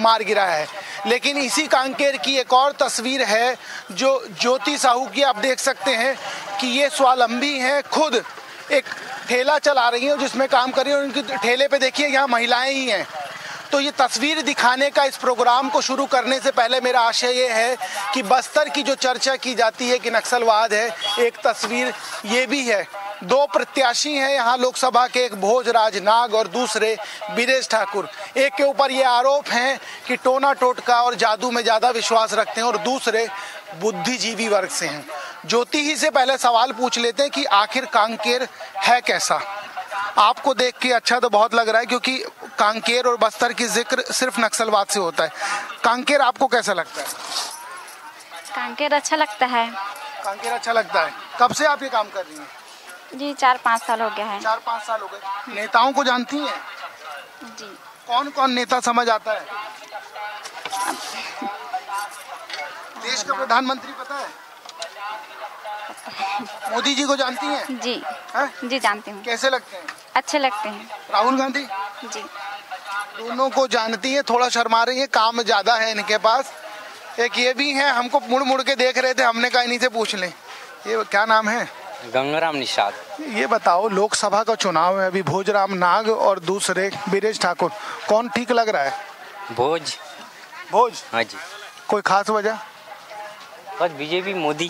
मार गिराया है। लेकिन इसी कांकेर की एक और तस्वीर है जो ज्योति साहू की, आप देख सकते हैं कि ये स्वावलंबी हैं, खुद एक ठेला चला रही हैं जिसमें काम कर रही हैं, और उनके ठेले पे देखिए यहाँ महिलाएं ही हैं। तो ये तस्वीर दिखाने का इस प्रोग्राम को शुरू करने से पहले मेरा आशय ये है कि बस्तर की जो चर्चा की जाती है कि नक्सलवाद है, एक तस्वीर ये भी है। दो प्रत्याशी हैं यहाँ लोकसभा के, एक भोजराज नाग और दूसरे बीरेश ठाकुर। एक के ऊपर ये आरोप हैं कि टोना टोटका और जादू में ज़्यादा विश्वास रखते हैं और दूसरे बुद्धिजीवी वर्ग से हैं। ज्योति ही से पहले सवाल पूछ लेते हैं कि आखिर कांकेर है कैसा। आपको देख के अच्छा तो बहुत लग रहा है क्योंकि कांकेर और बस्तर की जिक्र सिर्फ नक्सलवाद से होता है। कांकेर आपको कैसा लगता है? कांकेर अच्छा लगता है। कांकेर अच्छा लगता है। कब से आप ये काम कर रही हैं? जी 4-5 साल हो गया है। 4-5 साल हो गए। नेताओं को जानती हैं? जी। कौन कौन नेता समझ आता है? देश का प्रधानमंत्री पता है? मोदी जी को जानती हैं? जी है? जी जानती हूँ। कैसे लगते हैं? अच्छे लगते हैं। राहुल गांधी? जी। दोनों को जानती है, थोड़ा शर्मा रही है, काम ज्यादा है इनके पास। एक ये भी है, हमको मुड़ मुड़ के देख रहे थे, हमने कहा इन्हीं से पूछ लें। ये क्या नाम है? गंगाराम निषाद। ये बताओ, लोकसभा का चुनाव है अभी, भोजराम नाग और दूसरे बीरेश ठाकुर, कौन ठीक लग रहा है? भोज। भोज? हाँ जी। कोई खास वजह? बस बीजेपी मोदी।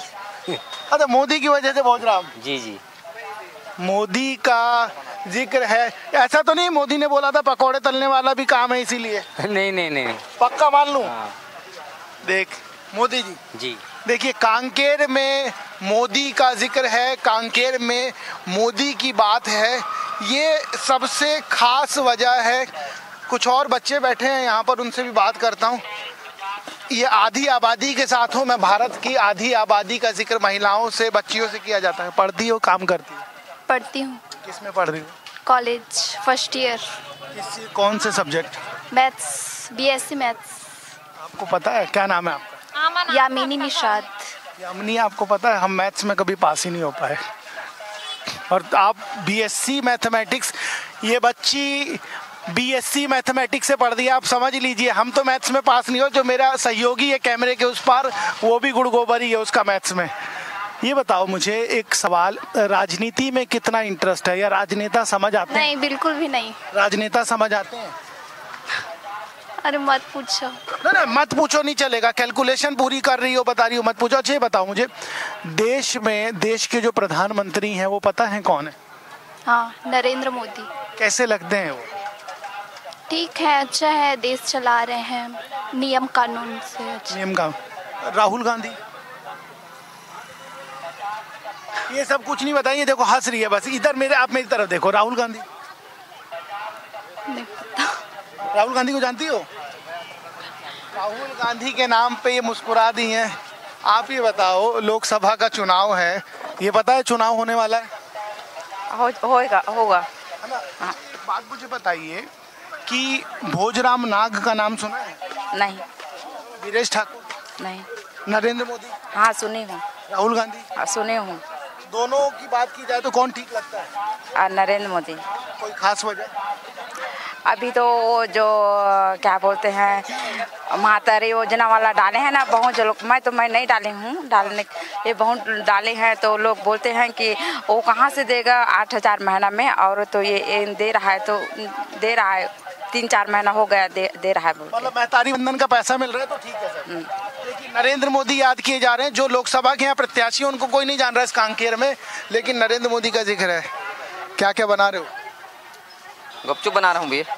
अच्छा, मोदी की वजह से भोजराम? जी जी। मोदी का जिक्र है, ऐसा तो नहीं मोदी ने बोला था पकौड़े तलने वाला भी काम है इसीलिए? नहीं नहीं नहीं। पक्का मान लूं? हाँ। देख मोदी जी, जी देखिए कांकेर में मोदी का जिक्र है, कांकेर में मोदी की बात है, ये सबसे खास वजह है। कुछ और बच्चे बैठे हैं यहाँ पर, उनसे भी बात करता हूँ। ये आधी आबादी के साथ हूँ मैं। भारत की आधी आबादी का जिक्र महिलाओं से, बच्चियों से किया जाता है। पढ़ती हो, काम करती हो? पढ़ती हूँ। किस में पढ़ रही हो? College first year. कौन से सब्जेक्ट? Maths, BSc maths. आपको पता है क्या नाम है आपका? यामिनी निषाद। यामिनी, आपको पता है हम मैथ्स में कभी पास ही नहीं हो पाए, और आप बीएससी मैथमेटिक्स। ये बच्ची बीएससी मैथमेटिक्स से पढ़ दिया, आप समझ लीजिए। हम तो मैथ्स में पास नहीं हो, जो मेरा सहयोगी है कैमरे के उस पार, वो भी गुड़ गोबर ही है उसका मैथ्स में। ये बताओ मुझे एक सवाल, राजनीति में कितना इंटरेस्ट है, या राजनेता समझ आते हैं? नहीं, बिल्कुल भी नहीं। राजनेता समझ आते हैं? अरे मत पूछो। ना मत पूछो नहीं चलेगा, कैलकुलेशन पूरी कर रही हो, बता रही हो, मत पूछो। अच्छा ये बताओ मुझे, देश में देश के जो प्रधानमंत्री हैं वो पता है कौन है? हाँ, नरेंद्र मोदी। कैसे लगते हैं वो? ठीक है, अच्छा है, देश चला रहे हैं नियम कानून से। अच्छा। नियम का। राहुल गांधी? ये सब कुछ नहीं बताइए, देखो हंस रही है बस। इधर मेरे, आप मेरी तरफ देखो। राहुल गांधी? नहीं पता। राहुल गांधी को जानती हो? राहुल गांधी के नाम पे ये मुस्कुरा दी हैं। आप ये बताओ, लोकसभा का चुनाव है, ये पता है चुनाव होने वाला है? होगा है ना? हाँ। बात मुझे बताइए कि भोजराम नाग का नाम सुना है? नहीं। बीरेश ठाकुर? नहीं। नरेंद्र मोदी? हाँ सुनी हूँ। राहुल गांधी? हाँ सुने हूँ। दोनों की बात की जाए तो कौन ठीक लगता है? नरेंद्र मोदी। कोई खास वजह? अभी तो जो क्या बोलते हैं मातृ योजना वाला डाले हैं ना, बहुत जो लोग, मैं नहीं डाले हूँ, डालने ये बहुत डाले हैं, तो लोग बोलते हैं कि वो कहाँ से देगा 8,000 महीना में, और तो ये दे रहा है, तो दे रहा है 3-4 महीना हो गया दे रहा है। मतलब महतारी वंदन का पैसा मिल रहा है तो ठीक है सर। लेकिन नरेंद्र मोदी याद किए जा रहे हैं, जो लोकसभा के यहाँ प्रत्याशी उनको कोई नहीं जान रहा है इस कांकेर में, लेकिन नरेंद्र मोदी का जिक्र है। क्या क्या बना रहे हो? गुपचुप बना रहा हूँ भैया।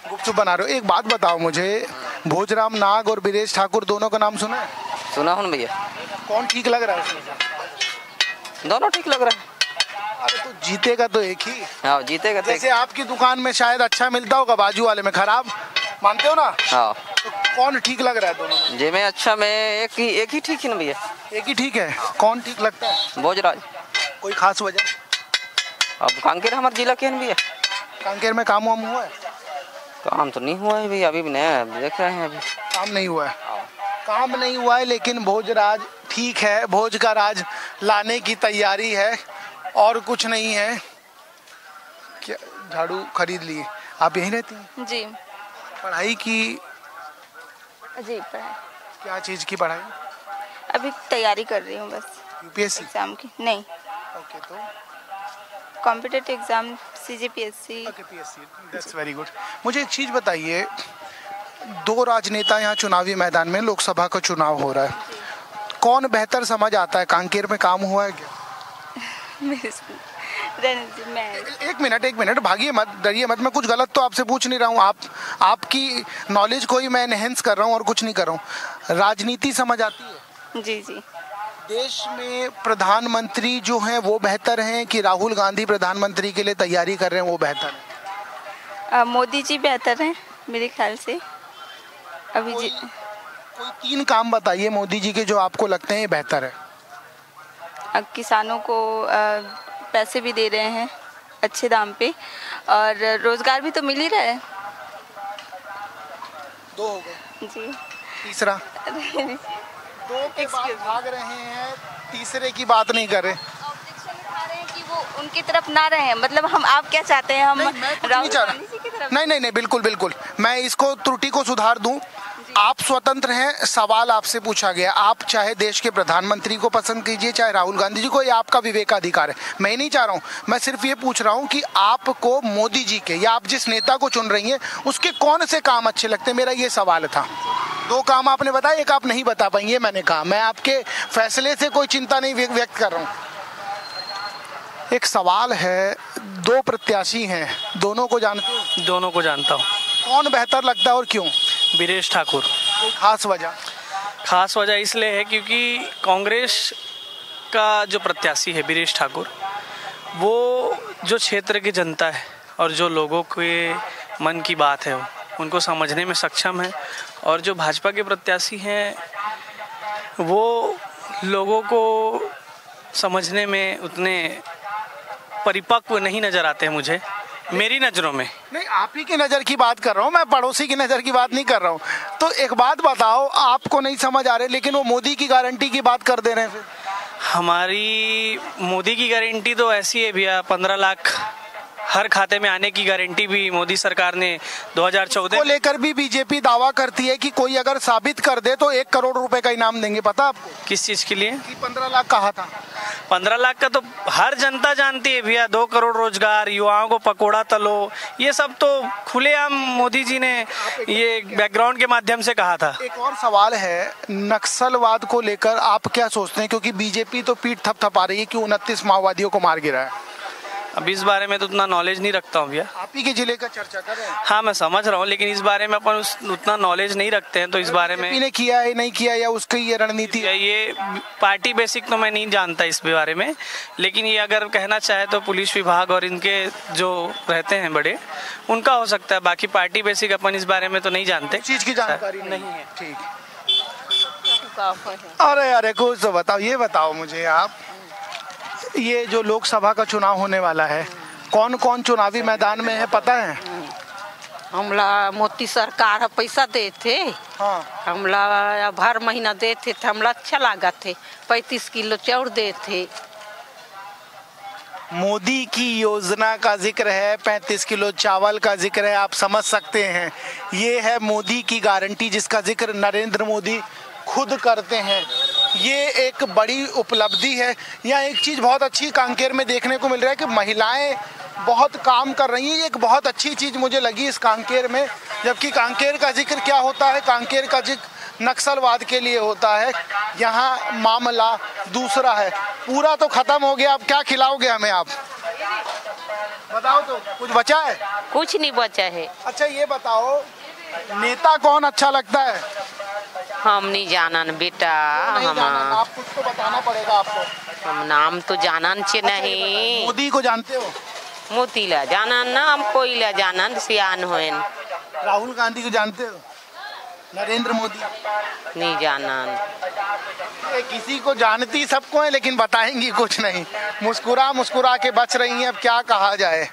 गुपचुप बना रहे हो। एक बात बताओ मुझे, भोजराम नाग और बीरेश ठाकुर दोनों का नाम सुना है? सुना हूँ भैया। कौन ठीक लग रहा है? दोनों ठीक लग रहा है। अरे तो जीतेगा तो एक ही। हाँ जीतेगा। जैसे आपकी दुकान में शायद अच्छा मिलता होगा, बाजू वाले में खराब, मानते हो ना? हाँ। तो कौन ठीक लग रहा है दोनों? जे में अच्छा में एक ही ठीक है ना भैया। एक ही ठीक है। कौन ठीक लगता है? भोजराज। कोई खास वजह? अब कांकेर हमारे जिला के भैया। कांकेर में काम वाम हुआ है? काम तो नहीं हुआ है भैया, अभी भी नया देख रहे हैं। अभी काम नहीं हुआ है। काम नहीं हुआ है, लेकिन भोजराज ठीक है, भोज का राज लाने की तैयारी है, और कुछ नहीं है। क्या झाड़ू खरीद लिए? आप यहीं रहती हैं? जी। पढ़ाई की जी पढ़ाई। क्या चीज़ की पढ़ाई? अभी तैयारी कर रही हूँ बस यूपीएससी एग्ज़ाम की। नहीं, ओके, तो competitive exam CGPSC। Okay PSC, that's very good. मुझे एक चीज़ बताइए, दो राजनेता यहाँ चुनावी मैदान में, लोकसभा का चुनाव हो रहा है, कौन बेहतर समझ आता है? कांकेर में काम हुआ है क्या? एक मिनट भागिए मत, डरिए मत, मैं कुछ गलत तो आपसे पूछ नहीं रहा हूँ। आपकी नॉलेज को ही मैं एनहेंस कर रहा हूँ और कुछ नहीं कर रहा हूँ। राजनीति समझ आती है? जी जी। देश में प्रधानमंत्री जो हैं वो बेहतर हैं कि राहुल गांधी प्रधानमंत्री के लिए तैयारी कर रहे हैं वो बेहतर है? मोदी जी बेहतर हैं मेरे ख्याल से अभी। कोई 3 काम बताइए मोदी जी के जो आपको लगते हैं ये बेहतर है। किसानों को पैसे भी दे रहे हैं अच्छे दाम पे और रोजगार भी तो मिल ही रहा है। 2 हो गए। जी। तीसरा? 2 के बाद भाग रहे हैं, तीसरे की बात नहीं कर रहे। ऑब्जेक्शन उठा रहे हैं कि वो उनकी तरफ ना रहे, मतलब हम, आप क्या चाहते हैं? हम राहुल गांधी जी की तरफ? नहीं, बिल्कुल मैं इसको त्रुटि को सुधार दूं। आप स्वतंत्र हैं, सवाल आपसे पूछा गया, आप चाहे देश के प्रधानमंत्री को पसंद कीजिए चाहे राहुल गांधी जी को, ये आपका विवेकाधिकार है। मैं नहीं चाह रहा हूँ, मैं सिर्फ ये पूछ रहा हूँ कि आपको मोदी जी के या आप जिस नेता को चुन रही हैं उसके कौन से काम अच्छे लगते हैं, मेरा ये सवाल था। 2 काम आपने बताया, एक आप नहीं बता पाएंगे, मैंने कहा मैं आपके फैसले से कोई चिंता नहीं व्यक्त कर रहा हूँ। एक सवाल है, 2 प्रत्याशी हैं, दोनों को जानते हो? दोनों को जानता हूँ। कौन बेहतर लगता है और क्यों? बीरेश ठाकुर। कोई खास वजह? खास वजह इसलिए है क्योंकि कांग्रेस का जो प्रत्याशी है बीरेश ठाकुर, वो जो क्षेत्र की जनता है और जो लोगों के मन की बात है उनको समझने में सक्षम है, और जो भाजपा के प्रत्याशी हैं वो लोगों को समझने में उतने परिपक्व नहीं नज़र आते हैं मुझे, मेरी नज़रों में। नहीं, आप ही की नज़र की बात कर रहा हूँ मैं, पड़ोसी की नज़र की बात नहीं कर रहा हूँ। तो एक बात बताओ, आपको नहीं समझ आ रहे लेकिन वो मोदी की गारंटी की बात कर दे रहे हैं। फिर हमारी मोदी की गारंटी तो ऐसी है भैया, 15 लाख हर खाते में आने की गारंटी भी मोदी सरकार ने 2014 को लेकर भी बीजेपी दावा करती है कि कोई अगर साबित कर दे तो 1 करोड़ रुपए का इनाम देंगे। पता आपको? किस चीज़ के लिए? कि 15 लाख कहा था। 15 लाख का तो हर जनता जानती है भैया। 2 करोड़ रोजगार, युवाओं को पकोड़ा तलो, ये सब तो खुलेआम मोदी जी ने ये बैकग्राउंड के माध्यम से कहा था। एक और सवाल है, नक्सलवाद को लेकर आप क्या सोचते हैं? क्योंकि बीजेपी तो पीठ थपथपा रही है कि 29 माओवादियों को मार गिरा है। अब इस बारे में तो उतना नॉलेज नहीं रखता हूँ भैया। आप ही के जिले का चर्चा कर रहे हैं। हाँ मैं समझ रहा हूँ, लेकिन इस बारे में अपन उतना नॉलेज नहीं रखते हैं, तो इस बारे में ने किया है नहीं किया या उसकी ये रणनीति है? ये पार्टी बेसिक तो मैं नहीं जानता इस बारे में, लेकिन ये अगर कहना चाहे तो पुलिस विभाग और इनके जो रहते हैं बड़े, उनका हो सकता है। बाकी पार्टी बेसिक अपन इस बारे में तो नहीं जानते, चीज की जानकारी नहीं है। ठीक। अरे कुछ तो बताओ, ये बताओ मुझे आप, ये जो लोकसभा का चुनाव होने वाला है, कौन कौन चुनावी मैदान में है पता है? हमला मोदी सरकार पैसा देते, हाँ। हमला अब हर महीना देते थे, हमला अच्छा लगा थे। 35 किलो चाउर देते। मोदी की योजना का जिक्र है, 35 किलो चावल का जिक्र है, आप समझ सकते हैं ये है मोदी की गारंटी जिसका जिक्र नरेंद्र मोदी खुद करते हैं। ये एक बड़ी उपलब्धि है। यहाँ एक चीज़ बहुत अच्छी कांकेर में देखने को मिल रहा है कि महिलाएं बहुत काम कर रही हैं। ये एक बहुत अच्छी चीज़ मुझे लगी इस कांकेर में, जबकि कांकेर का जिक्र क्या होता है? कांकेर का जिक्र नक्सलवाद के लिए होता है। यहाँ मामला दूसरा है। पूरा तो खत्म हो गया, अब क्या खिलाओगे हमें आप? बताओ तो, कुछ बचा है? कुछ नहीं बचा है। अच्छा ये बताओ, नेता कौन अच्छा लगता है? हम नहीं जानन बेटा, हम आप कुछ तो बताना पड़ेगा आपको। हम नाम तो जानन चे नहीं। मोदी को जानते हो? मोती ला जानन ना, हम कोई ला जानन सियान होएन। राहुल गांधी को जानते हो? नरेंद्र मोदी? नहीं जानन। किसी को जानती सबको है लेकिन बताएंगी कुछ नहीं। मुस्कुरा मुस्कुरा के बच रही हैं, अब क्या कहा जाए?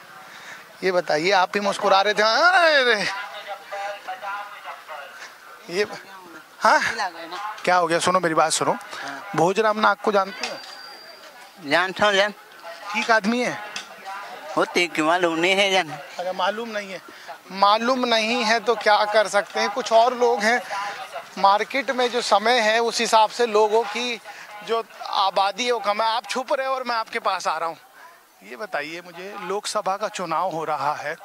ये बताइए, आप ही मुस्कुरा रहे थे। अरे ये हाँ क्या हो गया? सुनो मेरी बात सुनो। भोजराम नाग को जानते हो? जानता हूँ जान। ठीक आदमी है? होते कि मालूम नहीं है जान। अगर मालूम नहीं है, मालूम नहीं है तो क्या कर सकते हैं? कुछ और लोग हैं मार्केट में जो समय है उस हिसाब से लोगों की जो आबादी है वो कम है। आप छुप रहे हो और मैं आपके पास आ रहा हूँ। ये बताइए मुझे, लोकसभा का चुनाव हो रहा है,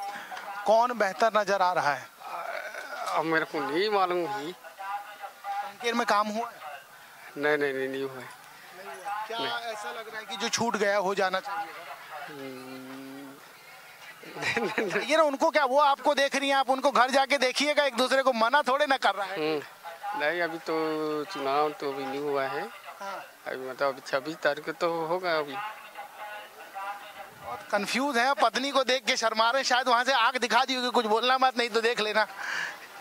कौन बेहतर नजर आ रहा है? अब मेरे को नहीं मालूम ही। कांकेर में काम हुआ है? नहीं हुआ है। क्या ऐसा लग रहा है कि जो छूट गया हो जाना चाहिए? ये ना, उनको क्या, वो आपको देख रही हैं, आप उनको घर जाके देखिएगा, एक दूसरे को मना थोड़े ना कर रहा है। नहीं, अभी तो चुनाव तो अभी नहीं हुआ है। अभी मतलब अभी 26 तारीख को तो होगा। अभी बहुत कंफ्यूज है, पत्नी को देख के शर्मा रहे, शायद वहाँ से आंख दिखा दी होगी, कुछ बोलना मत, नहीं तो देख लेना।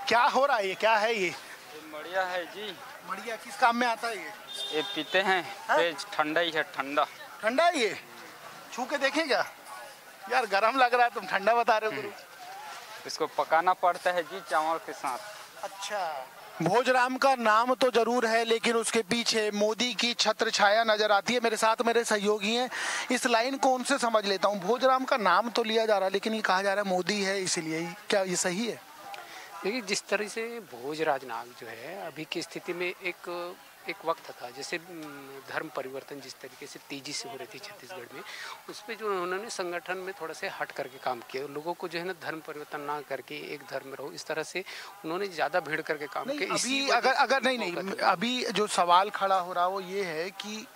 क्या हो रहा है, ये क्या है? ये बढ़िया है जी। बढ़िया किस काम में आता है ये पीते हैं, तेज ठंडा ही है। ठंडा ठंडा है ये? छू के देखेगा यार, गर्म लग रहा है, तुम ठंडा बता रहे हो गुरु। इसको पकाना पड़ता है जी चावल के साथ। अच्छा, भोजराम का नाम तो जरूर है, लेकिन उसके पीछे मोदी की छत्र छाया नजर आती है। मेरे साथ मेरे सहयोगी हैं, इस लाइन को उनसे समझ लेता हूँ। भोजराम का नाम तो लिया जा रहा है, लेकिन ये कहा जा रहा है मोदी है इसलिए, क्या ये सही है? देखिए, जिस तरह से भोजराज नाग जो है अभी की स्थिति में एक वक्त था, जैसे धर्म परिवर्तन जिस तरीके से तेजी से हो रही थी छत्तीसगढ़ में, उस पर जो उन्होंने संगठन में थोड़ा से हट करके काम किया, लोगों को जो है ना धर्म परिवर्तन ना करके एक धर्म में रहो, इस तरह से उन्होंने ज़्यादा भीड़ करके काम किया। अभी अगर नहीं, अभी जो सवाल खड़ा हो रहा है वो ये है कि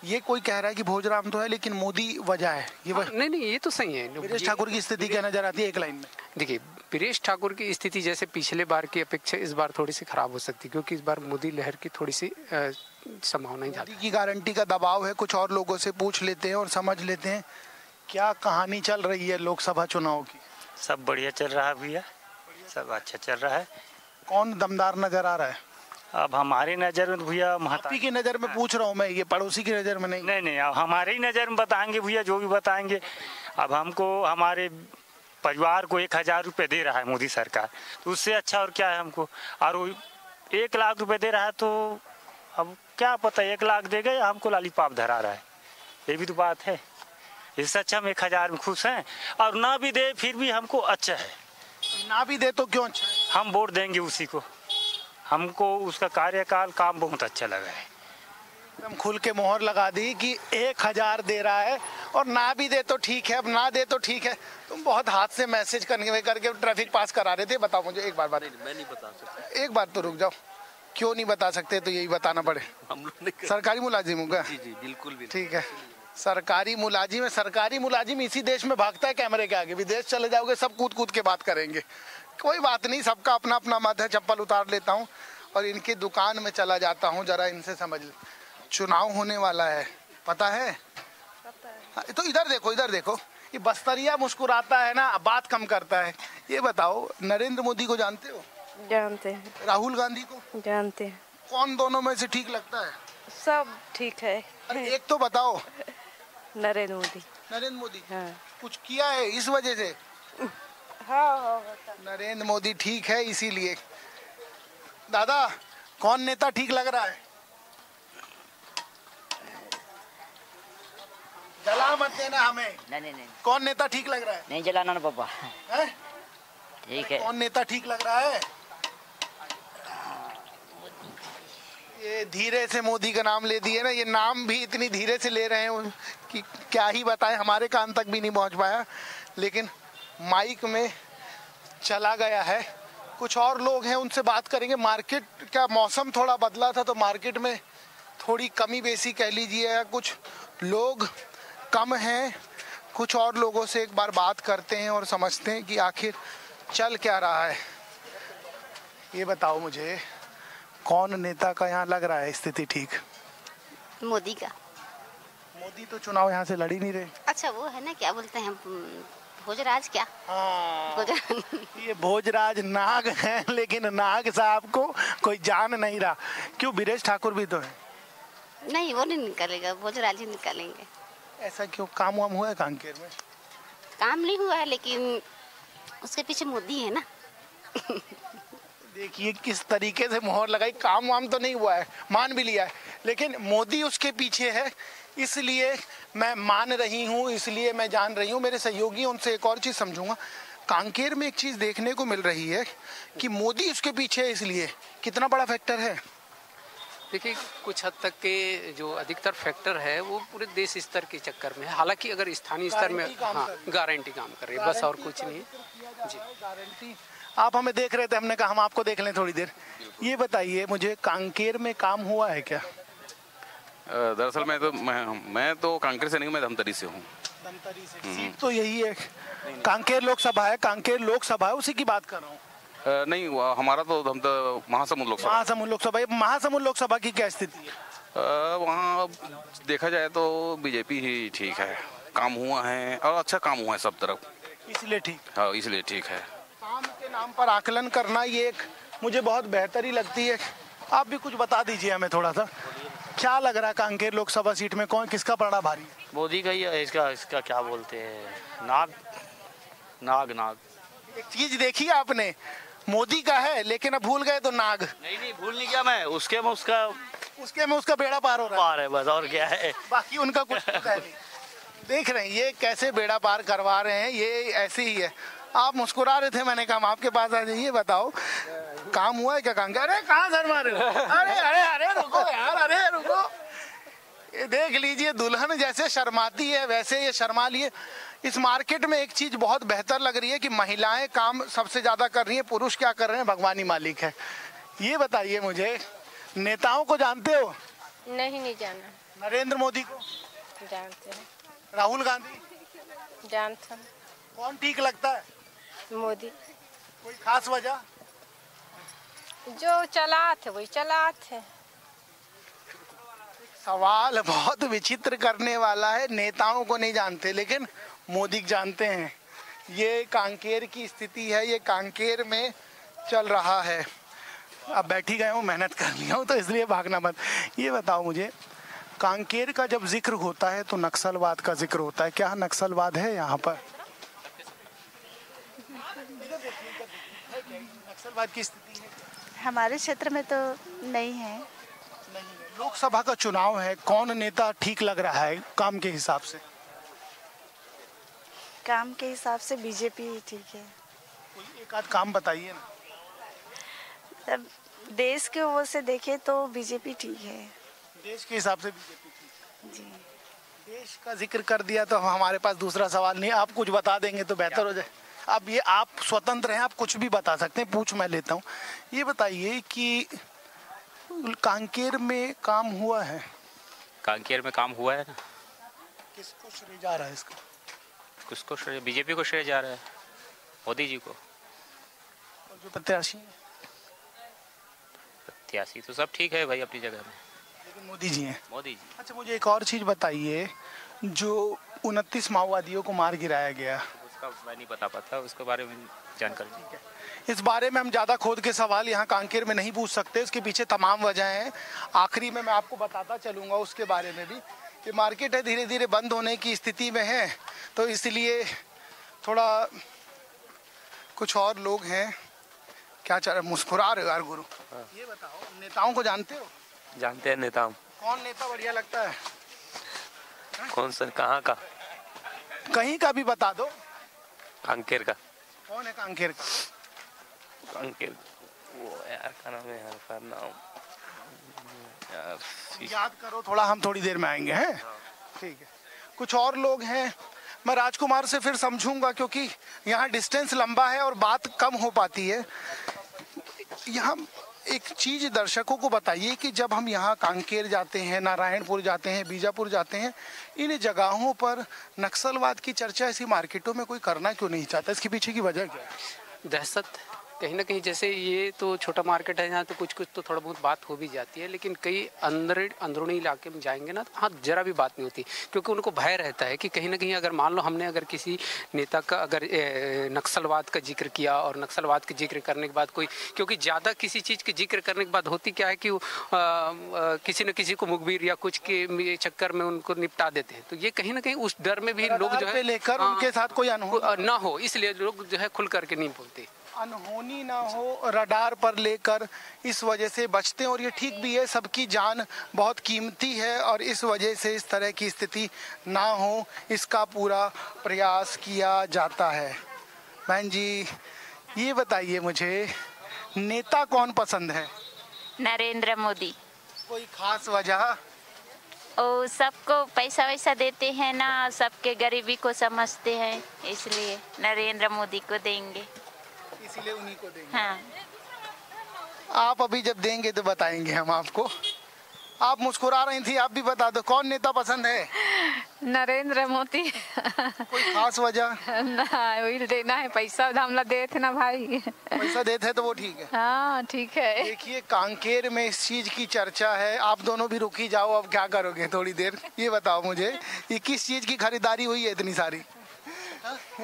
ये कोई कह रहा है कि भोजराम तो है लेकिन मोदी वजह है, ये नहीं, ये तो सही है। वीरेश ठाकुर की स्थिति क्या नजर आती है एक लाइन में? देखिए, वीरेश ठाकुर की स्थिति जैसे पिछले बार की अपेक्षा इस बार थोड़ी सी खराब हो सकती है, क्योंकि इस बार मोदी लहर की थोड़ी सी संभावना ही ज्यादा की गारंटी का दबाव है। कुछ और लोगों से पूछ लेते हैं और समझ लेते हैं क्या कहानी चल रही है लोकसभा चुनाव की। सब बढ़िया चल रहा है भैया, सब अच्छा चल रहा है। कौन दमदार नजर आ रहा है? अब हमारी नज़र में भैया महतारी की नज़र में पूछ रहा हूँ मैं, ये पड़ोसी की नज़र में नहीं। नहीं, अब हमारी नज़र में बताएंगे भैया, जो भी बताएंगे। अब हमको हमारे परिवार को 1000 रुपये दे रहा है मोदी सरकार, तो उससे अच्छा और क्या है हमको। और वो 1 लाख रुपये दे रहा है, तो अब क्या पता 1 लाख देगा या हमको लॉलीपॉप धरा रहा है, ये भी तो बात है। इससे अच्छा हम 1000 में खुश हैं, और ना भी दे फिर भी हमको अच्छा है। ना भी दे तो क्यों अच्छा है? हम वोट देंगे उसी को, हमको उसका कार्यकाल काम बहुत अच्छा लगा है। एकदम खुल के मोहर लगा दी कि 1000 दे रहा है, और ना भी दे तो ठीक है, अब ना दे तो ठीक है। तुम बहुत हाथ से मैसेज करके ट्रैफिक पास करा रहे थे। बताओ मुझे एक बार बात। मैं नहीं बता सकता। एक बार तो रुक जाओ, क्यों नहीं बता सकते? तो यही बताना पड़े। हम लोग सरकारी मुलाजिम होगा? जी बिल्कुल भी ठीक है। सरकारी मुलाजिम है, सरकारी मुलाजिम इसी देश में भागता है कैमरे के आगे। विदेश चले जाओगे सब कूद के बात करेंगे। कोई बात नहीं, सबका अपना अपना मत है। चप्पल उतार लेता हूँ और इनकी दुकान में चला जाता हूँ, जरा इनसे समझ ले। चुनाव होने वाला है, पता है? तो इधर देखो, ये बस्तरिया मुस्कुराता है ना, बात कम करता है। ये बताओ, नरेंद्र मोदी को जानते हो? जानते हैं। राहुल गांधी को जानते हैं। कौन दोनों में से ठीक लगता है? सब ठीक है। अरे एक तो बताओ। नरेंद्र मोदी। नरेंद्र मोदी? हाँ। कुछ किया है इस वजह से? हाँ। नरेंद्र मोदी ठीक है इसीलिए। दादा, कौन नेता ठीक लग रहा है? जला मत देना हमें। नहीं। कौन नेता ठीक लग रहा है? नहीं जलाना ना पापा। ठीक है। कौन नेता ठीक लग रहा है? ये धीरे से मोदी का नाम ले दिए ना, ये नाम भी इतनी धीरे से ले रहे हैं कि क्या ही बताएं, हमारे कान तक भी नहीं पहुंच पाया, लेकिन माइक में चला गया है। कुछ और लोग हैं, उनसे बात करेंगे। मार्केट का मौसम थोड़ा बदला था, तो मार्केट में थोड़ी कमी बेसी कह लीजिए, या कुछ लोग कम हैं। कुछ और लोगों से एक बार बात करते हैं और समझते हैं कि आखिर चल क्या रहा है। ये बताओ मुझे, कौन नेता का यहाँ लग रहा है स्थिति ठीक? मोदी का। मोदी तो चुनाव यहाँ से लड़ ही नहीं रहे। अच्छा, वो है ना, क्या बोलते हैं, भोजराज क्या? हाँ, ये भोजराज नाग हैं, लेकिन नाग साहब को कोई जान नहीं रहा। क्यों, वीरेश ठाकुर भी तो है? नहीं, वो नहीं निकालेगा, भोजराज ही निकालेंगे। ऐसा क्यों? काम वाम हुआ है कांकेर में? काम नहीं हुआ है, लेकिन उसके पीछे मोदी है ना। देखिए किस तरीके से मोहर लगाई। काम वाम तो नहीं हुआ है, मान भी लिया है, लेकिन मोदी उसके पीछे है, इसलिए मैं मान रही हूँ, इसलिए मैं जान रही हूँ। मेरे सहयोगी, उनसे एक और चीज़ समझूंगा। कांकेर में एक चीज देखने को मिल रही है कि मोदी उसके पीछे है, इसलिए कितना बड़ा फैक्टर है? देखिए, कुछ हद तक के जो अधिकतर फैक्टर है वो पूरे देश स्तर के चक्कर में है। हालांकि अगर स्थानीय स्तर में गारंटी काम कर रही है, बस और कुछ नहीं जी। गारंटी। आप हमें देख रहे थे, हमने कहा हम आपको देख लें थोड़ी देर। ये बताइए मुझे, कांकेर में काम हुआ है क्या? दरअसल मैं तो कांकेर से नहीं, मैं धमतरी से हूँ। धमतरी से? सीट तो यही है, कांकेर लोकसभा है, कांकेर लोकसभा है, उसी की बात कर रहा हूँ। नहीं, हमारा तो महासमुंद लोकसभा। महासमुंद लोकसभा। महासमुंद लोकसभा की क्या स्थिति है? वहाँ देखा जाए तो बीजेपी ही ठीक है, काम हुआ है और अच्छा काम हुआ है सब तरफ, इसलिए ठीक। हाँ, इसलिए ठीक है। काम के नाम पर आकलन करना ये एक मुझे बहुत बेहतरी लगती है। आप भी कुछ बता दीजिए हमें थोड़ा सा, क्या लग रहा है कांकेर लोकसभा सीट में कौन किसका पड़ा भारी? मोदी का ही है। इसका क्या बोलते हैं, नाग। एक चीज देखी आपने, मोदी का है लेकिन अब भूल गए तो नाग। नहीं भूल नहीं गया मैं, उसके में उसका बेड़ा पार हो रहा है बस, और क्या है, बाकी उनका कुछ नहीं। देख रहे हैं ये कैसे बेड़ा पार करवा रहे हैं, ये ऐसे ही है। आप मुस्कुरा रहे थे, मैंने कहा हम आपके पास आ जाइए, बताओ काम हुआ है क्या कांकेर? अरे कहाँ सर मारे हो? अरे रुको यार, अरे रुको। ये देख लीजिए, दुल्हन जैसे शर्माती है वैसे ये शर्मा लिए। इस मार्केट में एक चीज बहुत बेहतर लग रही है कि महिलाएं काम सबसे ज्यादा कर रही हैं, पुरुष क्या कर रहे हैं भगवान ही मालिक है। ये बताइए मुझे, नेताओं को जानते हो? नहीं जाना। नरेंद्र मोदी को जानते हैं। राहुल गांधी जानते हैं। कौन ठीक लगता है? मोदी। कोई खास वजह? जो चलाते वही चलाते। सवाल बहुत विचित्र करने वाला है। नेताओं को नहीं जानते लेकिन मोदी जानते हैं। ये कांकेर की स्थिति है, ये कांकेर में चल रहा है। अब बैठी गए हूँ, मेहनत कर लिया हूँ तो इसलिए भागना मत। ये बताओ मुझे, कांकेर का जब जिक्र होता है तो नक्सलवाद का जिक्र होता है, क्या नक्सलवाद है यहाँ पर? नक्सलवाद की स्थिति है हमारे क्षेत्र में तो नहीं है। लोकसभा का चुनाव है, कौन नेता ठीक लग रहा है काम के हिसाब से? काम के हिसाब से बीजेपी ही ठीक है। कोई एक आध काम बताइए ना। अब देश के ओर से देखे तो बीजेपी ठीक है। देश के हिसाब से बीजेपी ठीक? जी। देश का जिक्र कर दिया तो हमारे पास दूसरा सवाल नहीं, आप कुछ बता देंगे तो बेहतर हो जाए। अब ये आप स्वतंत्र हैं, आप कुछ भी बता सकते हैं, पूछ मैं लेता हूँ। ये बताइए कि कांकेर में काम हुआ है? कांकेर में काम हुआ है ना। किसको श्रेय जा रहा है इसका? किसको श्रेय? बीजेपी को श्रेय जा रहा है, मोदी जी को। और जो प्रत्याशी तो सब ठीक है भाई अपनी जगह में, लेकिन मोदी जी हैं। मोदी जी। अच्छा मुझे एक और चीज बताइए, जो 29 माओवादियों को मार गिराया गया, उसका मैं नहीं बता पाता, उसके बारे में जानकारी नहीं है। इस बारे में हम ज़्यादा खोद के सवाल यहाँ कांकेर में नहीं पूछ सकते, उसके पीछे तमाम वजह हैं। आखिरी में मैं आपको बताता चलूँगा उसके बारे में भी। ये मार्केट है धीरे धीरे बंद होने की स्थिति में है, तो इसलिए थोड़ा कुछ और लोग हैं। क्या चल रहा है? मुस्कुरा रहे हो यार गुरु। ये बताओ, नेताओं को जानते हो? जानते हैं नेताओं। कौन नेता बढ़िया लगता है? कौन सा, कहाँ का? कहीं का भी बता दो। कांकेर का। कौन है कांकेर का? कांकेर वो यार का नाम है यार, का नाम यार याद करो थोड़ा, हम थोड़ी देर में आएंगे हैं। ठीक है, कुछ और लोग हैं। मैं राजकुमार से फिर समझूंगा क्योंकि यहाँ डिस्टेंस लंबा है और बात कम हो पाती है। यहाँ एक चीज दर्शकों को बताइए कि जब हम यहाँ कांकेर जाते हैं, नारायणपुर जाते हैं, बीजापुर जाते हैं, इन जगहों पर नक्सलवाद की चर्चा ऐसी मार्केटों में कोई करना क्यों नहीं चाहता? इसके पीछे की वजह क्या है? दहशत कहीं ना कहीं, जैसे ये तो छोटा मार्केट है यहाँ तो कुछ तो थोड़ा बहुत बात हो भी जाती है, लेकिन कई अंदरूनी इलाके में जाएंगे ना तो हाँ जरा भी बात नहीं होती, क्योंकि उनको भय रहता है कि कहीं ना कहीं अगर मान लो हमने अगर किसी नेता का अगर नक्सलवाद का जिक्र किया और नक्सलवाद के जिक्र करने के बाद कोई, क्योंकि ज़्यादा किसी चीज़ के जिक्र करने के बाद होती क्या है कि किसी न किसी को मुखबिर या कुछ के चक्कर में उनको निपटा देते हैं, तो ये कहीं ना कहीं उस डर में भी लोग जो है लेकर उनके साथ कोई अनहोनी ना हो, इसलिए लोग जो है खुल करके नहीं बोलते, अनहोनी ना हो, रडार पर लेकर इस वजह से बचते हैं। और ये ठीक भी है, सबकी जान बहुत कीमती है और इस वजह से इस तरह की स्थिति ना हो इसका पूरा प्रयास किया जाता है। बहन जी ये बताइए मुझे, नेता कौन पसंद है? नरेंद्र मोदी। कोई खास वजह? और सबको पैसा वैसा देते हैं ना, सबके गरीबी को समझते हैं, इसलिए नरेंद्र मोदी को देंगे। इसीलिए उन्हीं को देंगे। हाँ। आप अभी जब देंगे तो बताएंगे हम आपको। आप मुस्कुरा रही थी, आप भी बता दो कौन नेता पसंद है? नरेंद्र मोदी। कोई खास वजह? ना वही देना है, पैसा हमला दे थे ना भाई। पैसा देते हैं तो वो ठीक है। हाँ ठीक है। देखिए कांकेर में इस चीज की चर्चा है, आप दोनों भी रुकी जाओ, अब क्या करोगे थोड़ी देर? ये बताओ मुझे, ये किस चीज की खरीदारी हुई है इतनी सारी?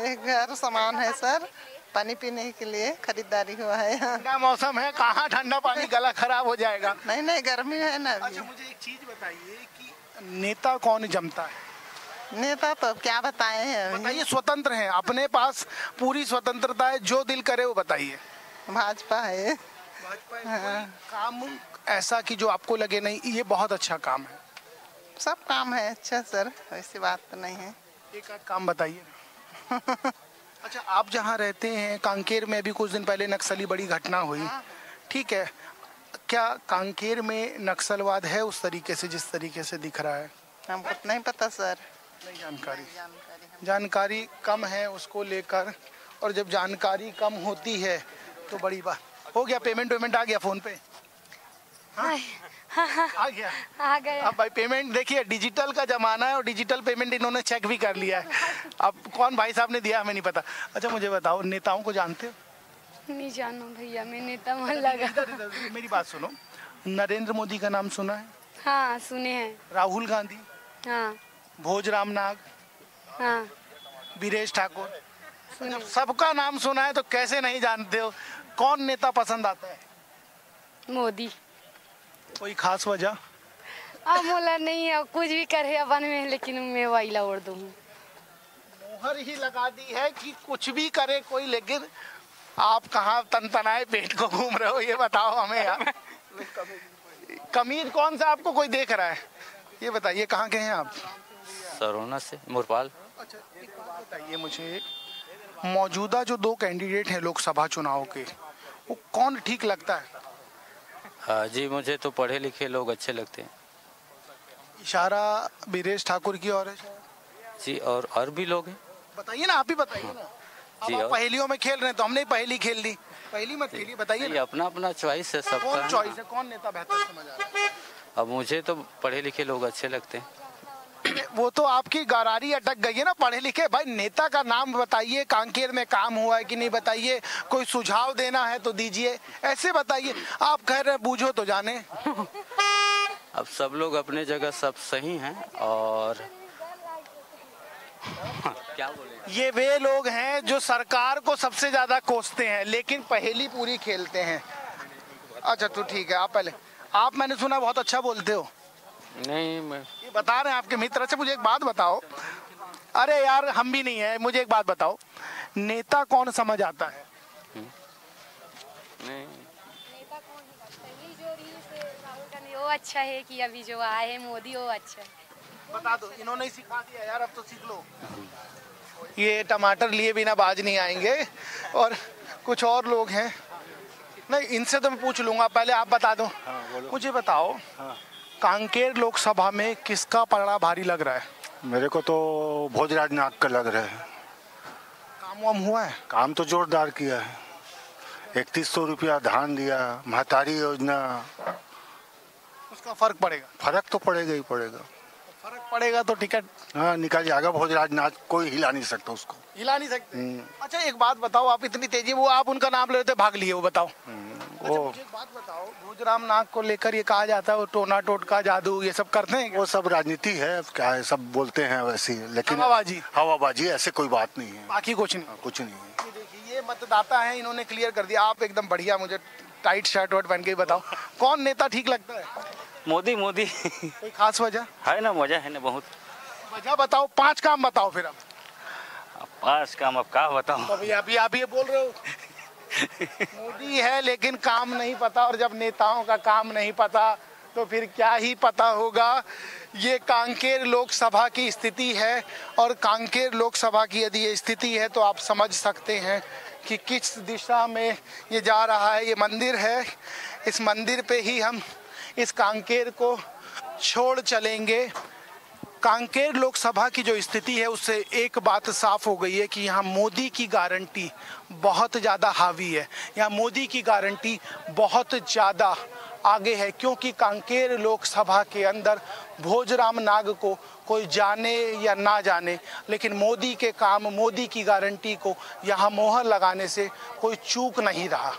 एक घर सामान है सर, पानी पीने के लिए खरीदारी हुआ है। ठंडा मौसम है, कहाँ ठंडा पानी, गला खराब हो जाएगा। नहीं नहीं गर्मी है ना। अच्छा मुझे एक चीज बताइए कि नेता कौन जमता है? नेता तो क्या बताए हैं? बताइए, स्वतंत्र हैं, अपने पास पूरी स्वतंत्रता है, जो दिल करे वो बताइए। भाजपा है। भाजपा है। काम ऐसा कि जो आपको लगे नहीं ये बहुत अच्छा काम है? सब काम है अच्छा सर, ऐसी बात तो नहीं है। एक आध काम बताइए। अच्छा आप जहाँ रहते हैं कांकेर में अभी कुछ दिन पहले नक्सली बड़ी घटना हुई, ठीक है, क्या कांकेर में नक्सलवाद है उस तरीके से जिस तरीके से दिख रहा है? हमको नहीं पता सर। नहीं जानकारी कम है उसको लेकर, और जब जानकारी कम होती है तो बड़ी बात। हो गया पेमेंट आ गया फोन पे? हाँ? आ गया। आ गया। अब भाई पेमेंट देखिए डिजिटल का जमाना है और डिजिटल पेमेंट इन्होंने चेक भी कर लिया है। अब कौन भाई साहब ने दिया हमें नहीं पता। अच्छा मुझे बताओ, नेताओं को जानते हो? नहीं जानो भैया, मैं नेता मन लगा। मेरी बात सुनो, नरेंद्र मोदी का नाम सुना है? हाँ सुने हैं। राहुल गांधी? हाँ। भोजराम नाग? हाँ। वीरेश ठाकुर? जब सबका नाम सुना है तो कैसे नहीं जानते हो? कौन नेता पसंद आता है? मोदी। कोई खास वजह? अब मोला नहीं है, कुछ भी करे अपन में, लेकिन मैं वाइला उड़ दूँ। मोहर ही लगा दी है कि कुछ भी करे कोई, लेकिन आप कहाँ तनतनाए पेट को घूम रहे हो ये बताओ हमें यार। कमीज कौन सा आपको कोई देख रहा है? ये बताइए कहाँ के हैं आप? सरोना से, मुरपाल। अच्छा एक बात बताइए मुझे, मौजूदा जो दो कैंडिडेट हैं लोकसभा चुनाव के, वो कौन ठीक लगता है? हाँ जी, मुझे तो पढ़े लिखे लोग अच्छे लगते हैं। इशारा वीरेश ठाकुर की ओर है जी, और भी लोग हैं। बताइए ना, आप ही बताइए ना। अब आप पहेलियों में खेल रहे हैं तो हमने पहेली खेल ली, पहेली मत खेलिए, बताइए ना। अपना अपना चॉइस है सबका। कौन चॉइस है, कौन नेता बेहतर समझ आ रहा है? अब मुझे तो पढ़े लिखे लोग अच्छे लगते हैं। वो तो आपकी गरारी अटक गई है ना, पढ़े लिखे। भाई नेता का नाम बताइए, कांकेर में काम हुआ है कि नहीं बताइए, कोई सुझाव देना है तो दीजिए, ऐसे बताइए। आप कह रहे हैं बूझो तो जाने। अब सब लोग अपने जगह सब सही हैं, और क्या बोले, ये वे लोग हैं जो सरकार को सबसे ज्यादा कोसते हैं लेकिन पहेली पूरी खेलते हैं। अच्छा तो ठीक है, आप पहले आप, मैंने सुना बहुत अच्छा बोलते हो। नहीं मैं ये बता रहे हैं आपके मित्र। अच्छा मुझे एक बात बताओ, अरे यार हम भी नहीं है, मुझे एक बात बताओ, नेता कौन समझ आता है? नहीं वो अच्छा है कि अभी जो आए हैं मोदी वो अच्छा है। बता दो, इन्होंने ही सिखा दिया यार, अब तो सीख लो। ये टमाटर लिए बिना बाज नहीं आएंगे, और कुछ और लोग हैं। नहीं इनसे तो मैं पूछ लूंगा, पहले आप बता दो। मुझे बताओ कांकेर लोकसभा में किसका पलड़ा भारी लग रहा है? मेरे को तो भोजराज नाग का लग रहा है। काम वाम हुआ है? काम तो जोरदार किया है, 3100 रुपया धान दिया, महतारी योजना। उसका फर्क पड़ेगा? फर्क तो पड़ेगा ही पड़ेगा। फर्क पड़ेगा तो टिकट हाँ निकल जाएगा। भोजराज नाग कोई हिला नहीं सकता उसको। हिला नहीं सकते? अच्छा एक बात बताओ, आप इतनी तेजी, वो आप उनका नाम लेते भाग लिए, वो बताओ। अच्छा, मुझे एक बात बताओ, भोजराम नाग को लेकर ये कहा जाता है वो टोना टोटका जादू ये सब करते हैं? वो सब राजनीति है, क्या है, सब बोलते हैं वैसे, लेकिन हवाबाजी ऐसे कोई बात नहीं है, बाकी कुछ नहीं। कुछ नहीं है। देखिए ये मतदाता है, इन्होंने क्लियर कर दिया। आप एकदम बढ़िया, मुझे टाइट शर्ट वर्ट पहन के बताओ कौन नेता ठीक लगता है? मोदी। कोई खास वजह है ना? वजह है ना बहुत। वजह बताओ, 5 काम बताओ फिर। अब 5 काम अब क्या बताऊं? अभी आप ये बोल रहे हो मोदी है लेकिन काम नहीं पता, और जब नेताओं का काम नहीं पता तो फिर क्या ही पता होगा। ये कांकेर लोकसभा की स्थिति है और कांकेर लोकसभा की यदि ये स्थिति है तो आप समझ सकते हैं कि किस दिशा में ये जा रहा है। ये मंदिर है, इस मंदिर पे ही हम इस कांकेर को छोड़ चलेंगे। कांकेर लोकसभा की जो स्थिति है उससे एक बात साफ हो गई है कि यहाँ मोदी की गारंटी बहुत ज़्यादा हावी है, यहाँ मोदी की गारंटी बहुत ज़्यादा आगे है, क्योंकि कांकेर लोकसभा के अंदर भोजराम नाग को कोई जाने या ना जाने, लेकिन मोदी के काम, मोदी की गारंटी को यहाँ मोहर लगाने से कोई चूक नहीं रहा।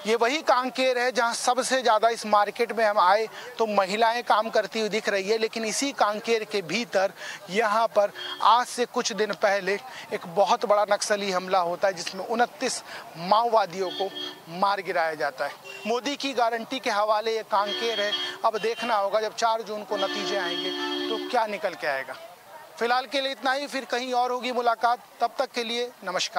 ये वही कांकेर है जहाँ सबसे ज़्यादा इस मार्केट में हम आए तो महिलाएं काम करती हुई दिख रही है, लेकिन इसी कांकेर के भीतर यहाँ पर आज से कुछ दिन पहले एक बहुत बड़ा नक्सली हमला होता है जिसमें 29 माओवादियों को मार गिराया जाता है। मोदी की गारंटी के हवाले ये कांकेर है। अब देखना होगा जब 4 जून को नतीजे आएंगे तो क्या निकल के आएगा। फिलहाल के लिए इतना ही, फिर कहीं और होगी मुलाकात। तब तक के लिए नमस्कार।